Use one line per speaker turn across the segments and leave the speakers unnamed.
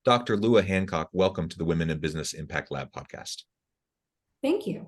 Dr. Lua Hancock, welcome to the Women in Business Impact Lab podcast.
Thank you.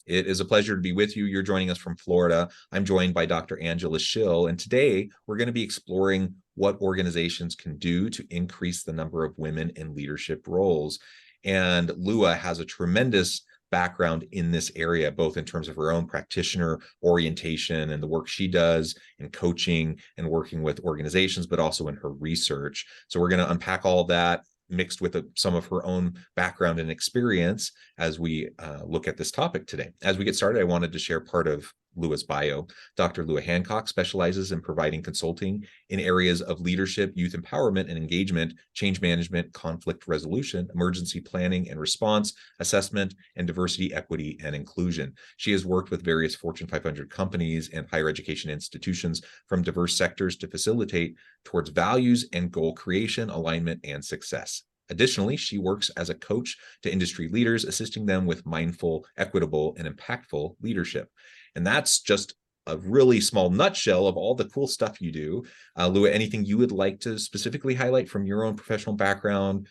It is a pleasure to be with you. You're joining us from Florida. I'm joined by Dr. Angela Schill, and today we're going to be exploring what organizations can do to increase the number of women in leadership roles. And Lua has a tremendous background in this area, both in terms of her own practitioner orientation and the work she does in coaching and working with organizations, but also in her research. So we're going to unpack all of that, mixed with some of her own background and experience as we look at this topic today. As we get started, I wanted to share part of Lua's bio. Dr. Lua Hancock specializes in providing consulting in areas of leadership, youth empowerment and engagement, change management, conflict resolution, emergency planning and response, assessment, and diversity, equity, and inclusion. She has worked with various Fortune 500 companies and higher education institutions from diverse sectors to facilitate towards values and goal creation, alignment, and success. Additionally, she works as a coach to industry leaders, assisting them with mindful, equitable, and impactful leadership. And that's just a really small nutshell of all the cool stuff you do. Lua, anything you would like to specifically highlight from your own professional background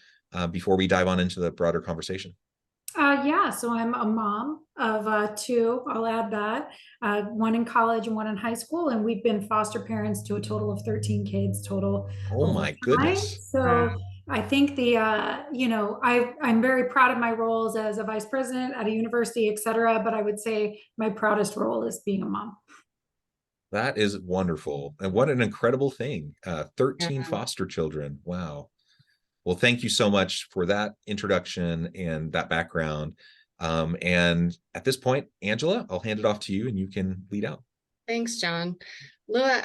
before we dive on into the broader conversation?
So I'm a mom of two, I'll add that, one in college and one in high school, and we've been foster parents to a total of 13 kids total
Oh
over
my
time.
goodness.
So I think I'm very proud of my roles as a vice president at a university, et cetera, but I would say my proudest role is being a mom.
That is wonderful. And what an incredible thing. 13
Yeah.
foster children. Wow. Well, thank you so much for that introduction and that background. And at this point, Angela, I'll hand it off to you and you can lead out.
Thanks, John. Lua,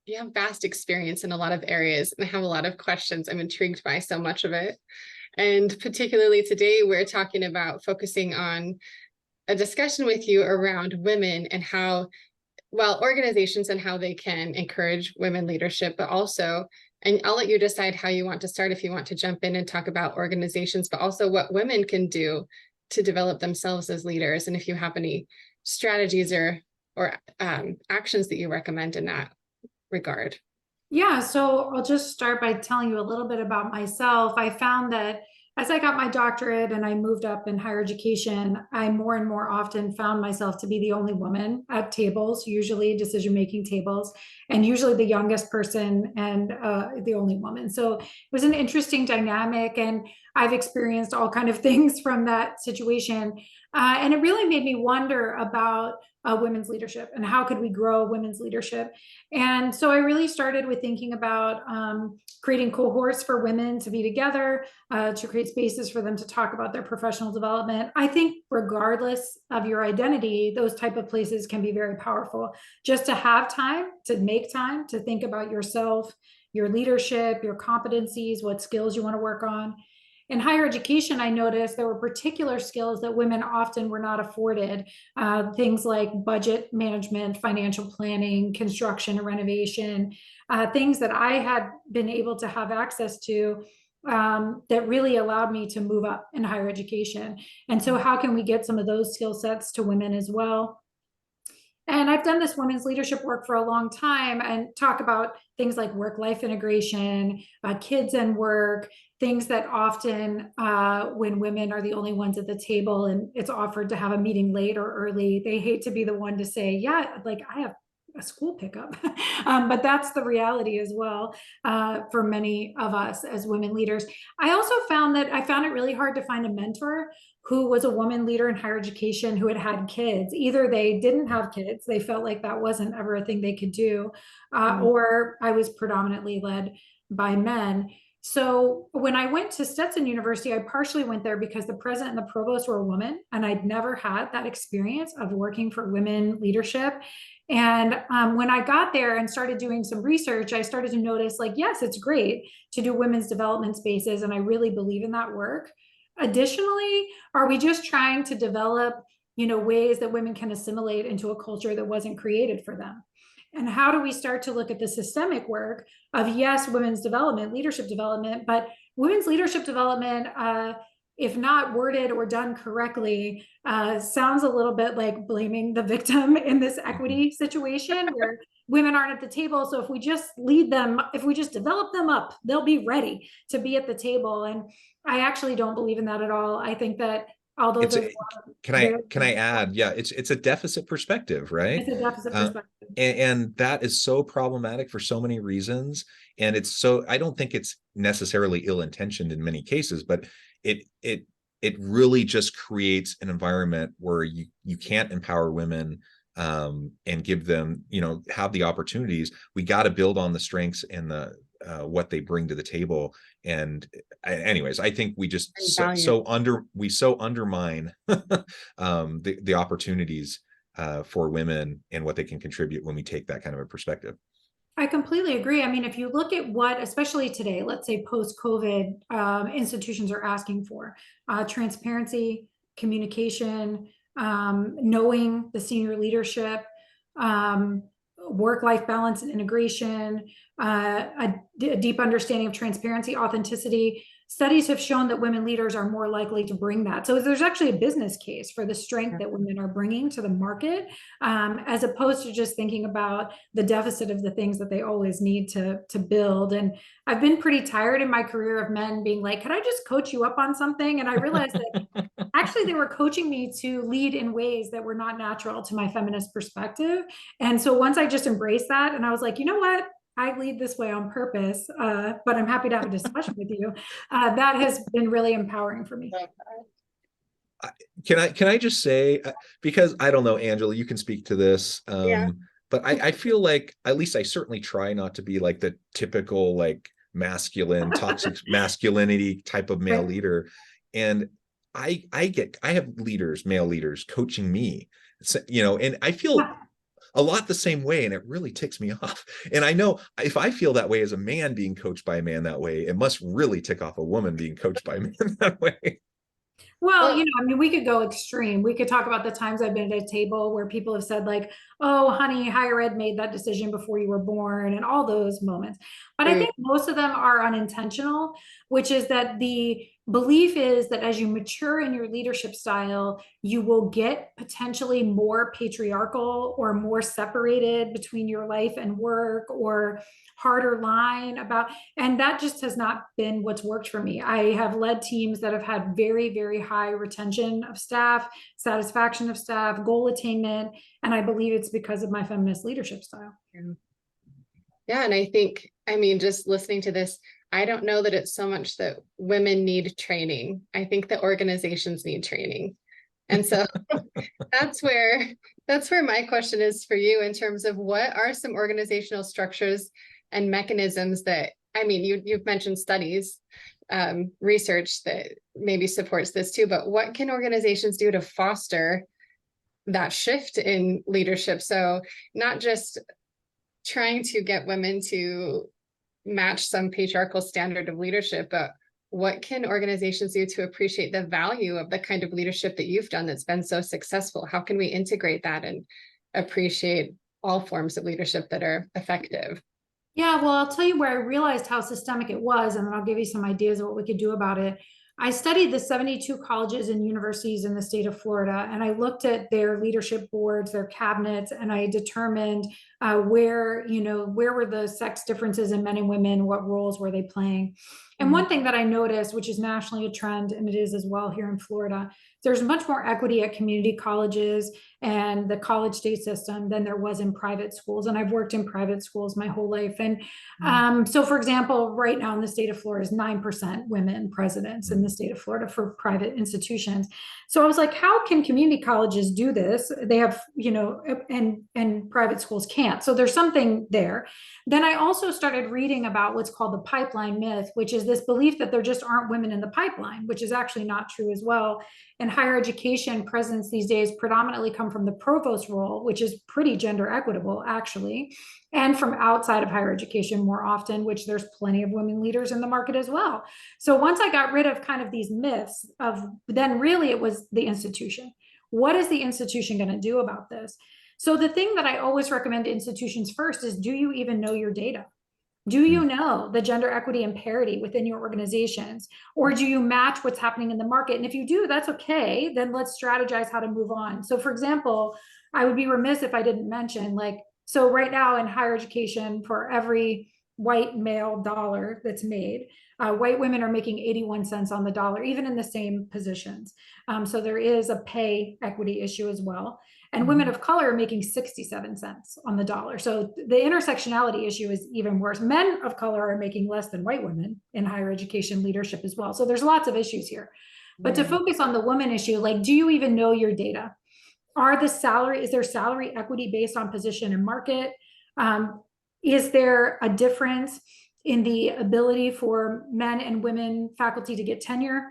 you have vast experience in a lot of areas and I have a lot of questions. I'm intrigued by so much of it. And particularly today, we're talking about focusing on a discussion with you around women and how, organizations and how they can encourage women leadership, but also, and I'll let you decide how you want to start, if you want to jump in and talk about organizations, but also what women can do to develop themselves as leaders. And if you have any strategies or actions that you recommend in that regard.
Yeah, so I'll just start by telling you a little bit about myself. I found that as I got my doctorate and I moved up in higher education, I more and more often found myself to be the only woman at tables, usually decision-making tables, and usually the youngest person and the only woman. So it was an interesting dynamic, and I've experienced all kind of things from that situation. And it really made me wonder about women's leadership and how could we grow women's leadership. And so I really started with thinking about creating cohorts for women to be together, to create spaces for them to talk about their professional development. I think regardless of your identity, those type of places can be very powerful. Just to have time, to make time to think about yourself, your leadership, your competencies, what skills you want to work on. In higher education, I noticed there were particular skills that women often were not afforded. Things like budget management, financial planning, construction and renovation, things that I had been able to have access to that really allowed me to move up in higher education. And so how can we get some of those skill sets to women as well? And I've done this women's leadership work for a long time and talk about things like work-life integration, kids and work, things that often when women are the only ones at the table and it's offered to have a meeting late or early, they hate to be the one to say, yeah, like I have a school pickup. But that's the reality as well for many of us as women leaders. I also found it really hard to find a mentor who was a woman leader in higher education who had kids. Either they didn't have kids, they felt like that wasn't ever a thing they could do, or I was predominantly led by men. So when I went to Stetson University, I partially went there because the president and the provost were a woman, and I'd never had that experience of working for women leadership. And when I got there and started doing some research, I started to notice, like, yes, it's great to do women's development spaces, and I really believe in that work. Additionally, are we just trying to develop, ways that women can assimilate into a culture that wasn't created for them? And how do we start to look at the systemic work of, yes, women's development, leadership development, but women's leadership development, if not worded or done correctly, sounds a little bit like blaming the victim in this equity situation where women aren't at the table. So if we just lead them, if we just develop them up, they'll be ready to be at the table. And I actually don't believe in that at all. I think that although
can I add, yeah, it's a deficit perspective, right?
It's a deficit perspective.
And that is so problematic for so many reasons. And I don't think it's necessarily ill-intentioned in many cases, but it really just creates an environment where you can't empower women and give them, have the opportunities. We got to build on the strengths and the what they bring to the table. And anyways, I think we just undermine the opportunities for women and what they can contribute when we take that kind of a perspective.
I completely agree. I mean, if you look at what, especially today, let's say post-COVID, institutions are asking for, transparency, communication, knowing the senior leadership, work-life balance and integration, a deep understanding of transparency, authenticity. Studies have shown that women leaders are more likely to bring that. So there's actually a business case for the strength that women are bringing to the market, as opposed to just thinking about the deficit of the things that they always need to build. And I've been pretty tired in my career of men being like, could I just coach you up on something? And I realized that actually they were coaching me to lead in ways that were not natural to my feminist perspective. And so once I just embraced that, and I was like, you know what? I lead this way on purpose, but I'm happy to have a discussion with you. That has been really empowering for me.
Can I just say, because I don't know, Angela, you can speak to this, but I feel like, at least I certainly try not to be like the typical like masculine, toxic masculinity type of male leader. And I have male leaders coaching me, and I feel a lot the same way, and it really ticks me off. And I know if I feel that way as a man being coached by a man that way, it must really tick off a woman being coached by a man that way.
Well, I mean, we could go extreme. We could talk about the times I've been at a table where people have said like, oh, honey, higher ed made that decision before you were born, and all those moments. But I think most of them are unintentional, which is that the belief is that as you mature in your leadership style, you will get potentially more patriarchal or more separated between your life and work, or harder line about, and that just has not been what's worked for me. I have led teams that have had very, very high retention of staff, satisfaction of staff, goal attainment, and I believe it's because of my feminist leadership style.
Yeah, and I think, I mean, just listening to this, I don't know that it's so much that women need training. I think that organizations need training. And so that's where my question is for you, in terms of what are some organizational structures and mechanisms that, I mean, you've mentioned studies, research that maybe supports this too, but what can organizations do to foster that shift in leadership? So not just trying to get women to match some patriarchal standard of leadership, but what can organizations do to appreciate the value of the kind of leadership that you've done that's been so successful? How can we integrate that and appreciate all forms of leadership that are effective?
Yeah, well, I'll tell you where I realized how systemic it was, and then I'll give you some ideas of what we could do about it. I studied the 72 colleges and universities in the state of Florida, and I looked at their leadership boards, their cabinets, and I determined where were the sex differences in men and women, what roles were they playing. And one thing that I noticed, which is nationally a trend, and it is as well here in Florida, there's much more equity at community colleges and the college state system than there was in private schools. And I've worked in private schools my whole life. And so, for example, right now in the state of Florida is 9% women presidents in the state of Florida for private institutions. So I was like, how can community colleges do this? They have, and private schools can't. So there's something there. Then I also started reading about what's called the pipeline myth, which is this belief that there just aren't women in the pipeline, which is actually not true as well. In higher education, presidents these days predominantly come from the provost role, which is pretty gender equitable, actually, and from outside of higher education more often, which there's plenty of women leaders in the market as well. So once I got rid of kind of these myths then really it was the institution. What is the institution going to do about this? So the thing that I always recommend to institutions first is, do you even know your data? Do you know the gender equity and parity within your organizations? Or do you match what's happening in the market? And if you do, that's okay. Then let's strategize how to move on. So for example, I would be remiss if I didn't mention, like, So right now in higher education, for every white male dollar that's made, white women are making 81 cents on the dollar, even in the same positions. So there is a pay equity issue as well. And women of color are making 67 cents on the dollar. So the intersectionality issue is even worse. Men of color are making less than white women in higher education leadership as well. So there's lots of issues here. But to focus on the woman issue, like, do you even know your data? Is there salary equity based on position and market? Is there a difference in the ability for men and women faculty to get tenure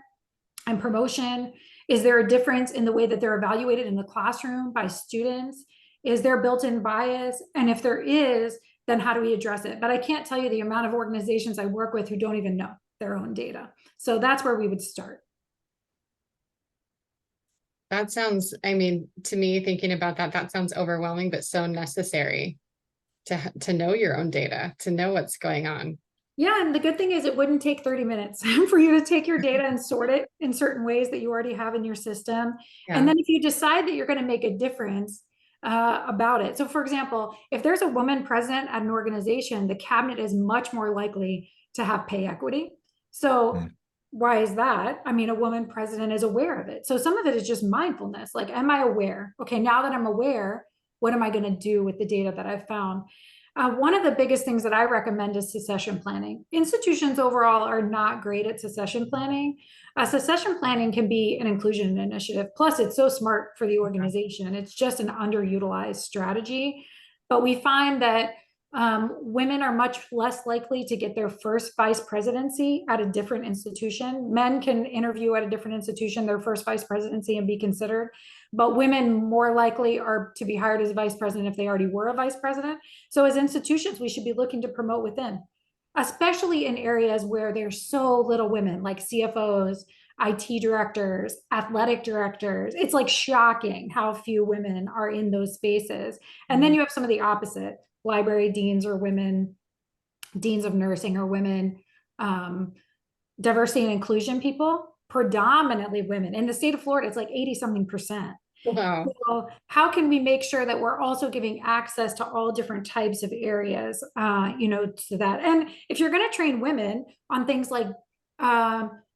and promotion? Is there a difference in the way that they're evaluated in the classroom by students? Is there built-in bias? And if there is, then how do we address it? But I can't tell you the amount of organizations I work with who don't even know their own data. So that's where we would start.
That sounds, I mean, to me, thinking about that, that sounds overwhelming, but so necessary to know your own data, to know what's going on.
Yeah, and the good thing is it wouldn't take 30 minutes for you to take your data and sort it in certain ways that you already have in your system.
Yeah.
And then if you decide that you're going to make a difference about it. So for example, if there's a woman president at an organization, the cabinet is much more likely to have pay equity. So why is that? I mean, a woman president is aware of it. So some of it is just mindfulness. Like, am I aware? Okay, now that I'm aware, what am I going to do with the data that I've found? One of the biggest things that I recommend is succession planning. Institutions overall are not great at succession planning. Succession planning can be an inclusion initiative. Plus, it's so smart for the organization. It's just an underutilized strategy. But we find that women are much less likely to get their first vice presidency at a different institution. Men can interview at a different institution, their first vice presidency, and be considered. But women more likely are to be hired as a vice president if they already were a vice president. So as institutions, we should be looking to promote within, especially in areas where there's so little women, like CFOs, IT directors, athletic directors. It's like shocking how few women are in those spaces. And then you have some of the opposite. Library deans are women, deans of nursing are women, diversity and inclusion people, predominantly women. In the state of Florida, it's like 80-something%.
Wow.
So how can we make sure that we're also giving access to all different types of areas, to that? And if you're going to train women on things like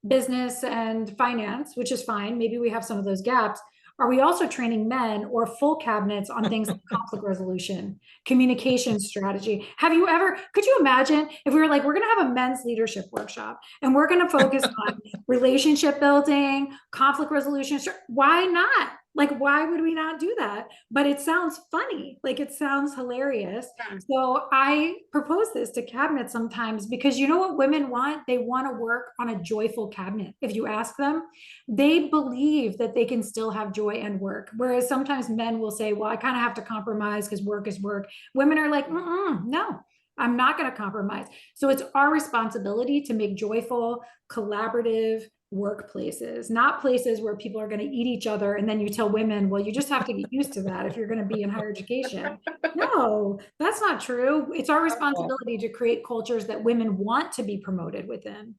business and finance, which is fine, maybe we have some of those gaps. Are we also training men or full cabinets on things like conflict resolution, communication strategy? Could you imagine if we were like, we're going to have a men's leadership workshop and we're going to focus on relationship building, conflict resolution? Why not? Like, why would we not do that? But it sounds funny. Like, it sounds hilarious.
Yeah.
So I propose this to cabinets sometimes because you know what women want? They want to work on a joyful cabinet. If you ask them, they believe that they can still have joy and work. Whereas sometimes men will say, well, I kind of have to compromise because work is work. Women are like, no, I'm not going to compromise. So it's our responsibility to make joyful, collaborative workplaces, not places where people are going to eat each other. And then you tell women, well, you just have to get used to that if you're going to be in higher education. No, that's not true. It's our responsibility to create cultures that women want to be promoted within.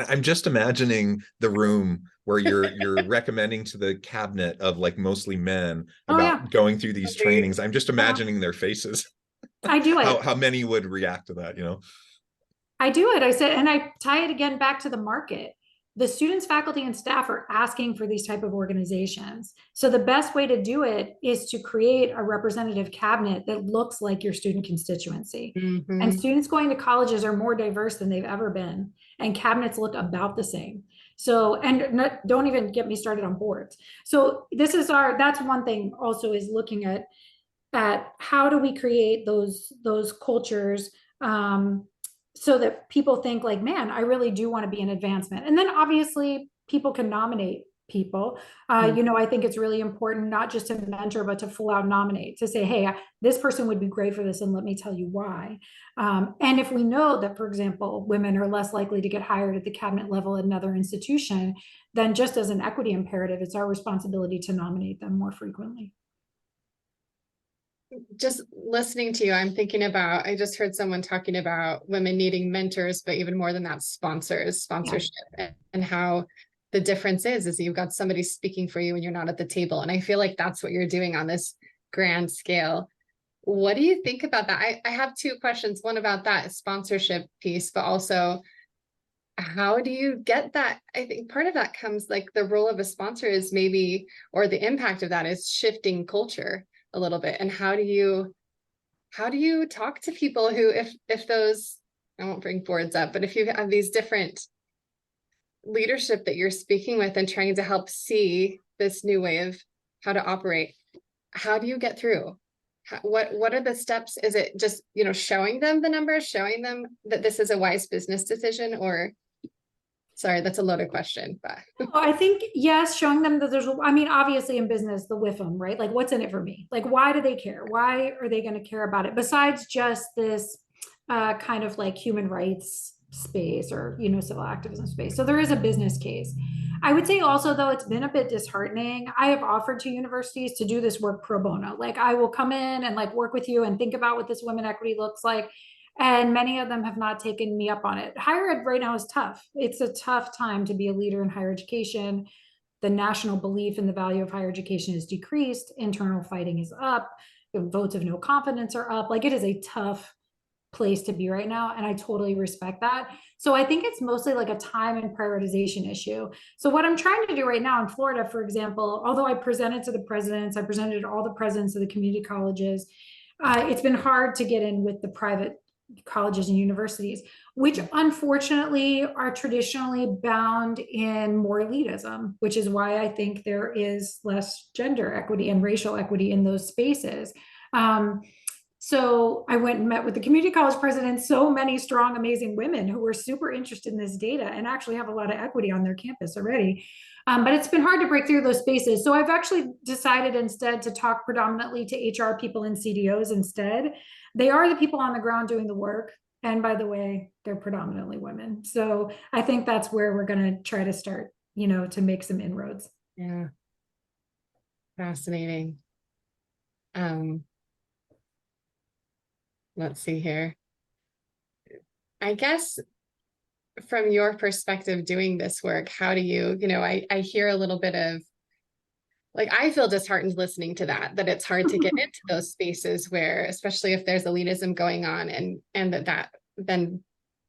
I'm just imagining the room where you're recommending to the cabinet of like mostly men about going through these trainings. I'm just imagining their faces.
I do it.
How many would react to that,
I do it. I said, and I tie it again back to the market. The students, faculty, and staff are asking for these type of organizations. So the best way to do it is to create a representative cabinet that looks like your student constituency. And students going to colleges are more diverse than they've ever been. And cabinets look about the same. So, and don't even get me started on boards. So that's one thing also, is looking at how do we create those cultures, so that people think like, man, I really do want to be an advancement. And then obviously people can nominate people. I think it's really important not just to mentor, but to full out nominate, to say, hey, this person would be great for this, and let me tell you why. And if we know that, for example, women are less likely to get hired at the cabinet level at another institution, then just as an equity imperative, it's our responsibility to nominate them more frequently.
Just listening to you, I'm thinking about, I just heard someone talking about women needing mentors, but even more than that, sponsorship, and how the difference is you've got somebody speaking for you and you're not at the table. And I feel like that's what you're doing on this grand scale. What do you think about that? I have two questions. One about that sponsorship piece, but also how do you get that? I think part of that comes like the role of a sponsor is maybe, or the impact of that is shifting culture a little bit. And how do you talk to people who, if those, I won't bring boards up, but if you have these different leadership that you're speaking with and trying to help see this new way of how to operate, how do you get through? What are the steps? Is it just, showing them the numbers, showing them that this is a wise business decision, or sorry, that's a loaded question, but
I think, yes, showing them that obviously in business, the WIFM, right? Like, what's in it for me? Like, why do they care? Why are they going to care about it? Besides just this kind of like human rights space or, civil activism space. So there is a business case. I would say also, though, it's been a bit disheartening. I have offered to universities to do this work pro bono. Like, I will come in and like work with you and think about what this women equity looks like. And many of them have not taken me up on it. Higher ed right now is tough. It's a tough time to be a leader in higher education. The national belief in the value of higher education is decreased. Internal fighting is up. The votes of no confidence are up. Like, it is a tough place to be right now. And I totally respect that. So I think it's mostly like a time and prioritization issue. So what I'm trying to do right now in Florida, for example, although I presented to the presidents, I presented to all the presidents of the community colleges, it's been hard to get in with the private colleges and universities, which unfortunately are traditionally bound in more elitism, which is why I think there is less gender equity and racial equity in those spaces. So I went and met with the community college presidents, so many strong, amazing women who were super interested in this data and actually have a lot of equity on their campus already. But it's been hard to break through those spaces. So I've actually decided instead to talk predominantly to HR people and CDOs instead. They are the people on the ground doing the work. And by the way, they're predominantly women. So I think that's where we're going to try to start, to make some inroads.
Yeah. Fascinating. Let's see here. I guess from your perspective doing this work, how do you, I hear a little bit of, like, I feel disheartened listening to that it's hard to get into those spaces where, especially if there's elitism going on and that then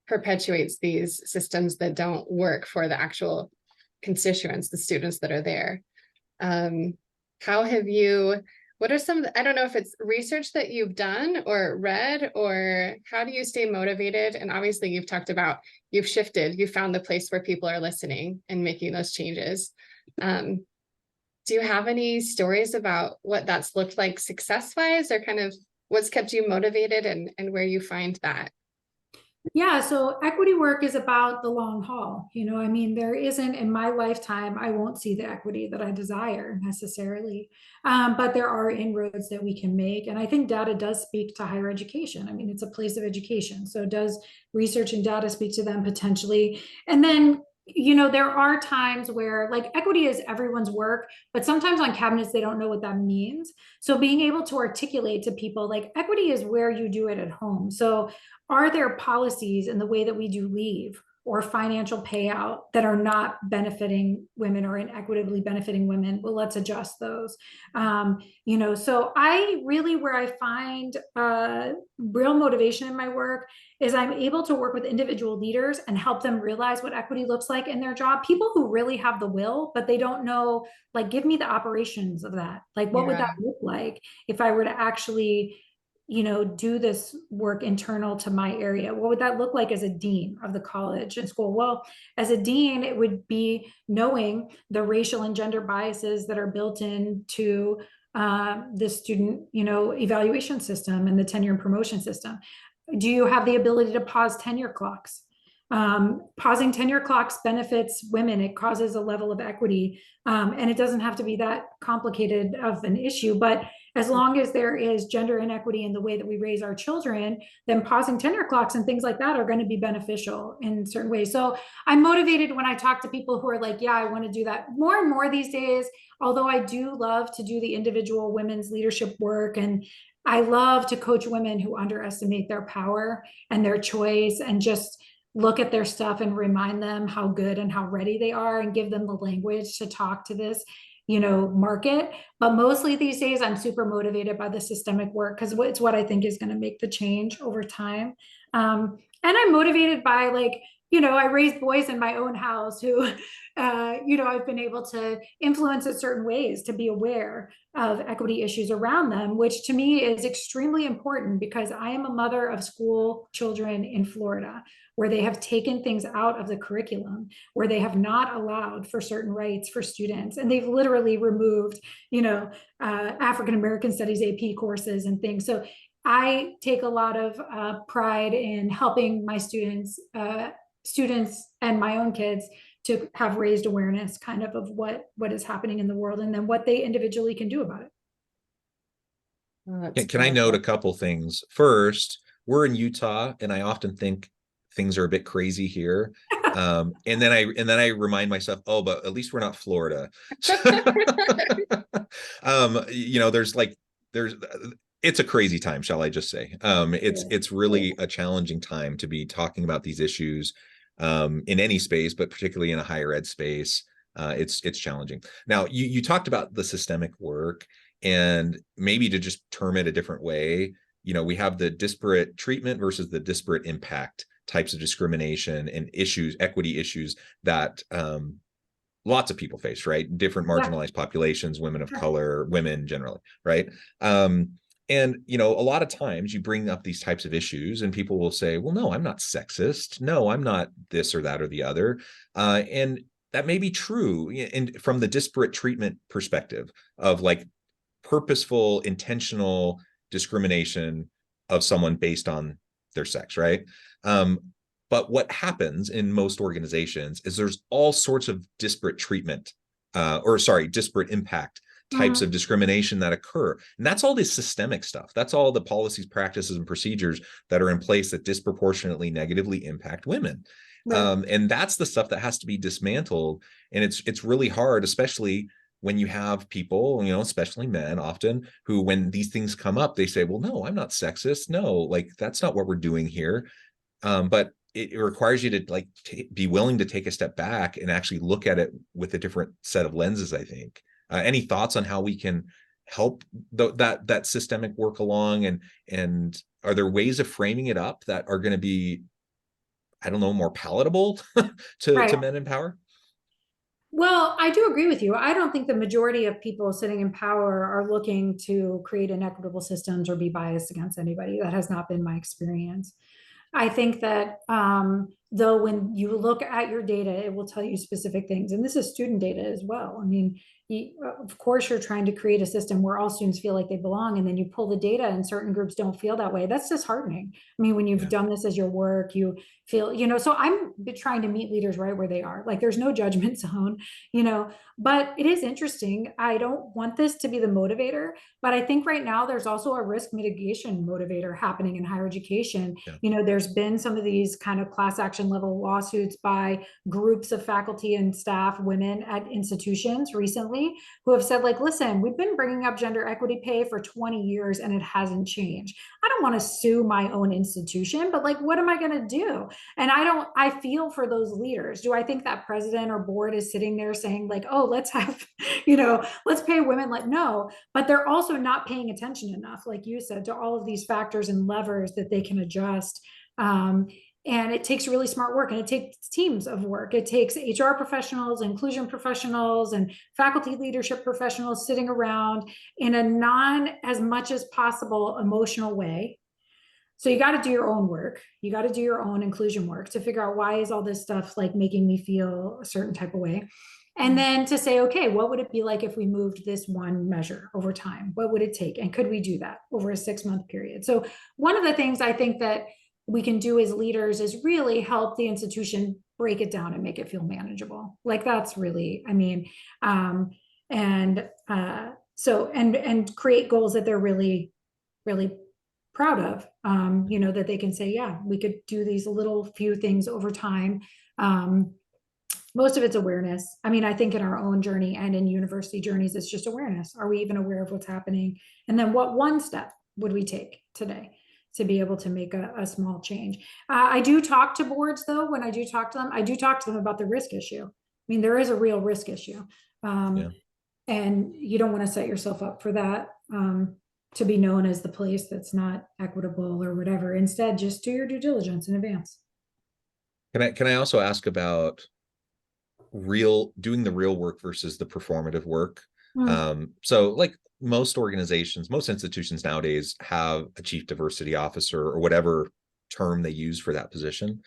perpetuates these systems that don't work for the actual constituents, the students that are there. What are some, I don't know if it's research that you've done or read, or how do you stay motivated? And obviously you've talked about, you've shifted, you found the place where people are listening and making those changes. Do you have any stories about what that's looked like success-wise, or kind of what's kept you motivated and where you find that?
Yeah, so equity work is about the long haul. There isn't, in my lifetime, I won't see the equity that I desire necessarily, but there are inroads that we can make. And I think data does speak to higher education. It's a place of education. So does research and data speak to them potentially? And then, there are times where like equity is everyone's work, but sometimes on cabinets, they don't know what that means. So being able to articulate to people like equity is where you do it at home. So are there policies in the way that we do leave or financial payout that are not benefiting women or inequitably benefiting women? Well, let's adjust those. So I really, where I find real motivation in my work is I'm able to work with individual leaders and help them realize what equity looks like in their job. People who really have the will, but they don't know, like, give me the operations of that. Like, what would that look like if I were to actually do this work internal to my area? What would that look like as a dean of the college and school? Well, as a dean, it would be knowing the racial and gender biases that are built into the student, evaluation system and the tenure and promotion system. Do you have the ability to pause tenure clocks? Pausing tenure clocks benefits women. It causes a level of equity. And it doesn't have to be that complicated of an issue, but as long as there is gender inequity in the way that we raise our children, then pausing tenure clocks and things like that are going to be beneficial in certain ways. So I'm motivated when I talk to people who are like, yeah, I want to do that more and more these days, although I do love to do the individual women's leadership work. And I love to coach women who underestimate their power and their choice, and just look at their stuff and remind them how good and how ready they are, and give them the language to talk to this. market. But mostly these days, I'm super motivated by the systemic work because it's what I think is going to make the change over time. And I'm motivated by I raised boys in my own house who, I've been able to influence in certain ways to be aware of equity issues around them, which to me is extremely important because I am a mother of school children in Florida, where they have taken things out of the curriculum, where they have not allowed for certain rights for students. And they've literally removed, African American Studies AP courses and things. So I take a lot of pride in helping my students and my own kids to have raised awareness kind of what is happening in the world and then what they individually can do about it.
Can I note a couple things? First, we're in Utah, and I often think things are a bit crazy here. And then I remind myself, oh, but at least we're not Florida. It's a crazy time, shall I just say? It's really a challenging time to be talking about these issues in any space, but particularly in a higher ed space. It's challenging. Now, you talked about the systemic work, and maybe to just term it a different way, we have the disparate treatment versus the disparate impact types of discrimination and equity issues that lots of people face, right? Different marginalized populations, women of color, women generally, right? And, a lot of times you bring up these types of issues and people will say, well, no, I'm not sexist. No, I'm not this or that or the other. And that may be true from the disparate treatment perspective of purposeful, intentional discrimination of someone based on their sex, right? But what happens in most organizations is there's all sorts of disparate treatment, disparate impact types of discrimination that occur. And that's all this systemic stuff. That's all the policies, practices, and procedures that are in place that disproportionately negatively impact women. Right. And that's the stuff that has to be dismantled. And it's really hard, especially when you have people, especially men often, who, when these things come up, they say, well, no, I'm not sexist. No, that's not what we're doing here. But it requires you to be willing to take a step back and actually look at it with a different set of lenses, I think. Any thoughts on how we can help that systemic work along? And are there ways of framing it up that are going to be, I don't know, more palatable to men in power?
Well, I do agree with you. I don't think the majority of people sitting in power are looking to create inequitable systems or be biased against anybody. That has not been my experience. I think that though, when you look at your data, it will tell you specific things. And this is student data as well. I mean, of course, you're trying to create a system where all students feel like they belong, and then you pull the data and certain groups don't feel that way. That's disheartening. I mean, when you've done this as your work, you feel, so I'm trying to meet leaders right where they are. There's no judgment zone, but it is interesting. I don't want this to be the motivator, but I think right now there's also a risk mitigation motivator happening in higher education. There's been some of these kind of class action level lawsuits by groups of faculty and staff, women at institutions recently, who have said, listen, we've been bringing up gender equity pay for 20 years and it hasn't changed. I don't want to sue my own institution, but what am I going to do? And I feel for those leaders. Do I think that president or board is sitting there saying oh, let's have, let's pay women? No, but they're also not paying attention enough, like you said, to all of these factors and levers that they can adjust. And it takes really smart work, and it takes teams of work. It takes HR professionals, inclusion professionals, and faculty leadership professionals sitting around in a non as much as possible emotional way. So you got to do your own work. You got to do your own inclusion work to figure out, why is all this stuff making me feel a certain type of way? And then to say, okay, what would it be like if we moved this one measure over time? What would it take? And could we do that over a 6-month period? So one of the things I think that we can do as leaders is really help the institution break it down and make it feel manageable. That's really, and create goals that they're really, really proud of, that they can say, yeah, we could do these little few things over time. Most of it's awareness. I think in our own journey and in university journeys, it's just awareness. Are we even aware of what's happening? And then what one step would we take today to be able to make a small change? I do talk to boards, though. When I do talk to them, I do talk to them about the risk issue. There is a real risk issue. And you don't want to set yourself up for that, to be known as the place that's not equitable or whatever. Instead, just do your due diligence in advance.
Can I also ask about doing the real work versus the performative work? So like most organizations, most institutions nowadays have a chief diversity officer or whatever term they use for that position.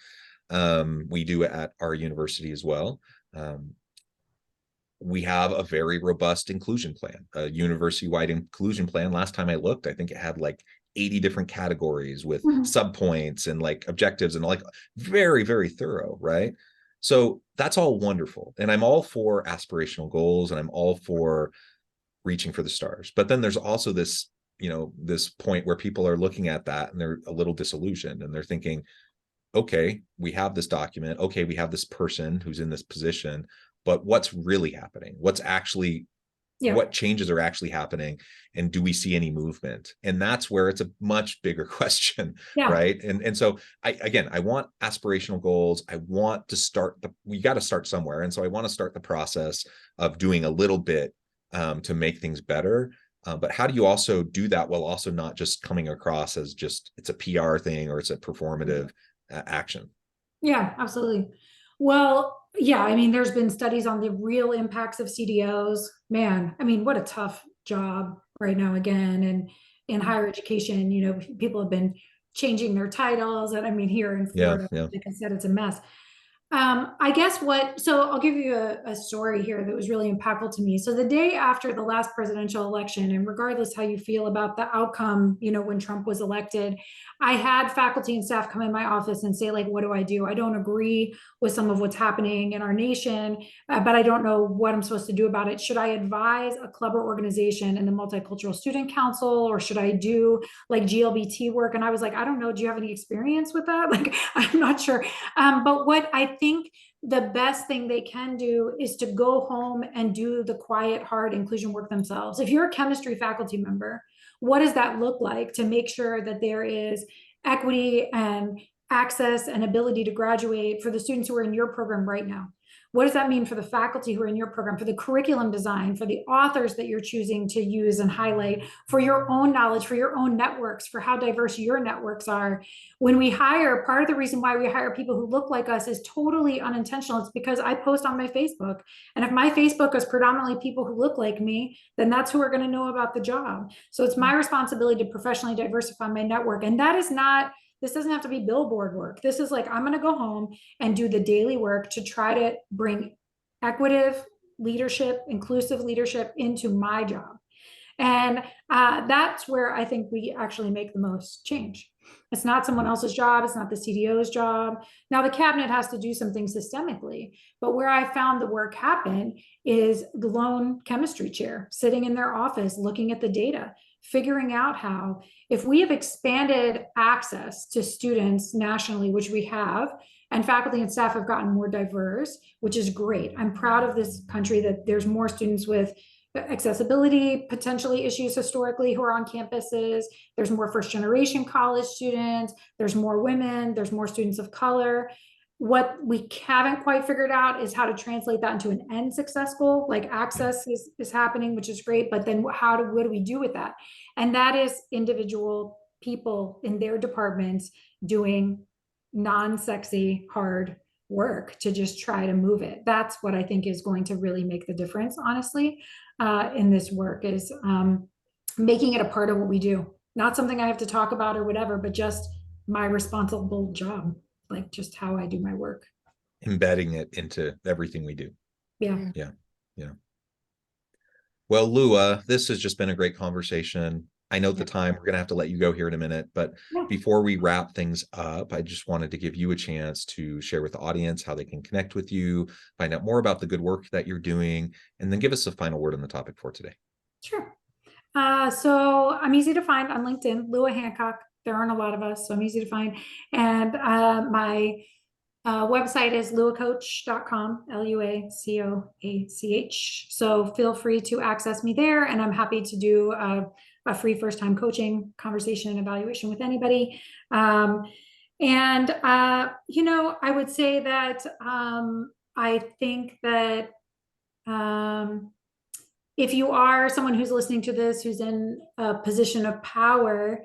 We do it at our university as well. We have a very robust inclusion plan, a university-wide inclusion plan. Last time I looked, I think it had like 80 different categories with subpoints and like objectives and like very, very thorough, right? So that's all wonderful. And I'm all for aspirational goals and I'm all for reaching for the stars. But then there's also this, this point where people are looking at that and they're a little disillusioned and they're thinking, okay, we have this document. Okay, we have this person who's in this position, but what's really happening? What changes are actually happening? And do we see any movement? And that's where it's a much bigger question, right? And so I want aspirational goals. I want to we got to start somewhere. And so I want to start the process of doing a little bit to make things better. But how do you also do that while also not just coming across as just it's a PR thing or it's a performative action?
Yeah, absolutely. Well, yeah, I mean, there's been studies on the real impacts of CDOs. Man, I mean, what a tough job right now again. And in higher education, people have been changing their titles. And I mean, here in Florida, like I said, it's a mess. I guess so I'll give you a story here that was really impactful to me. So the day after the last presidential election, and regardless how you feel about the outcome, when Trump was elected, I had faculty and staff come in my office and say, like, what do? I don't agree with some of what's happening in our nation, but I don't know what I'm supposed to do about it. Should I advise a club or organization in the Multicultural Student Council, or should I do like GLBT work? And I was like, I don't know. Do you have any experience with that? Like, I'm not sure. But what I think the best thing they can do is to go home and do the quiet, hard inclusion work themselves. If you're a chemistry faculty member, what does that look like to make sure that there is equity and access and ability to graduate for the students who are in your program right now? What does that mean for the faculty who are in your program, for the curriculum design, for the authors that you're choosing to use and highlight, for your own knowledge, for your own networks, for how diverse your networks are? When we hire, part of the reason why we hire people who look like us is totally unintentional. It's because I post on my Facebook. And if my Facebook is predominantly people who look like me, then that's who are going to know about the job. So it's my responsibility to professionally diversify my network. And this doesn't have to be billboard work. This is like, I'm going to go home and do the daily work to try to bring equitable leadership, inclusive leadership into my job. And that's where I think we actually make the most change. It's not someone else's job. It's not the CDO's job. Now, the cabinet has to do some things systemically, but where I found the work happen is the lone chemistry chair sitting in their office, looking at the data, figuring out how, if we have expanded access to students nationally, which we have, and faculty and staff have gotten more diverse, which is great. I'm proud of this country that there's more students with accessibility, potentially issues historically who are on campuses. There's more first generation college students. There's more women. There's more students of color. What we haven't quite figured out is how to translate that into an end success goal. Like access is happening, which is great, but then what do we do with that? And that is individual people in their departments doing non-sexy, hard work to just try to move it. That's what I think is going to really make the difference, honestly, in this work, is making it a part of what we do. Not something I have to talk about or whatever, but just my responsible job, like just how I do my work.
Embedding it into everything we do.
Yeah.
Well, Lua, this has just been a great conversation. I know the time, we're going to have to let you go here in a minute, but before we wrap things up, I just wanted to give you a chance to share with the audience how they can connect with you, find out more about the good work that you're doing, and then give us a final word on the topic for today.
Sure. So I'm easy to find on LinkedIn, Lua Hancock. There aren't a lot of us, so I'm easy to find. And my website is luacoach.com, LUACOACH. So feel free to access me there, and I'm happy to do a free first-time coaching conversation and evaluation with anybody. I would say that I think that if you are someone who's listening to this, who's in a position of power,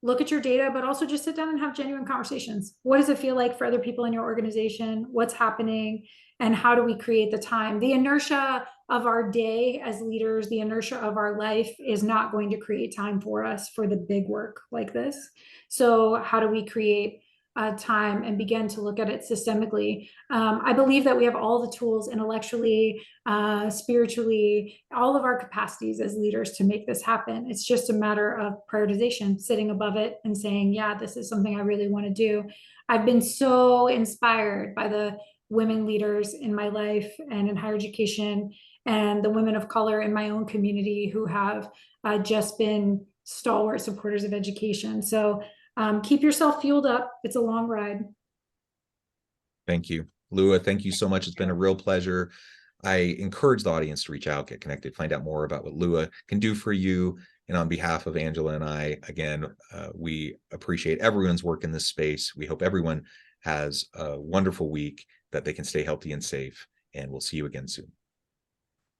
look at your data, but also just sit down and have genuine conversations. What does it feel like for other people in your organization? What's happening? And how do we create the time? The inertia of our day as leaders, the inertia of our life is not going to create time for us for the big work like this. So how do we create time and begin to look at it systemically? I believe that we have all the tools intellectually, spiritually, all of our capacities as leaders to make this happen. It's just a matter of prioritization, sitting above it and saying, yeah, this is something I really want to do. I've been so inspired by the women leaders in my life and in higher education, and the women of color in my own community who have just been stalwart supporters of education. So keep yourself fueled up. It's a long ride.
Thank you. Lua, thank you so much. It's been a real pleasure. I encourage the audience to reach out, get connected, find out more about what Lua can do for you. And on behalf of Angela and I, again, we appreciate everyone's work in this space. We hope everyone has a wonderful week, that they can stay healthy and safe, and we'll see you again soon.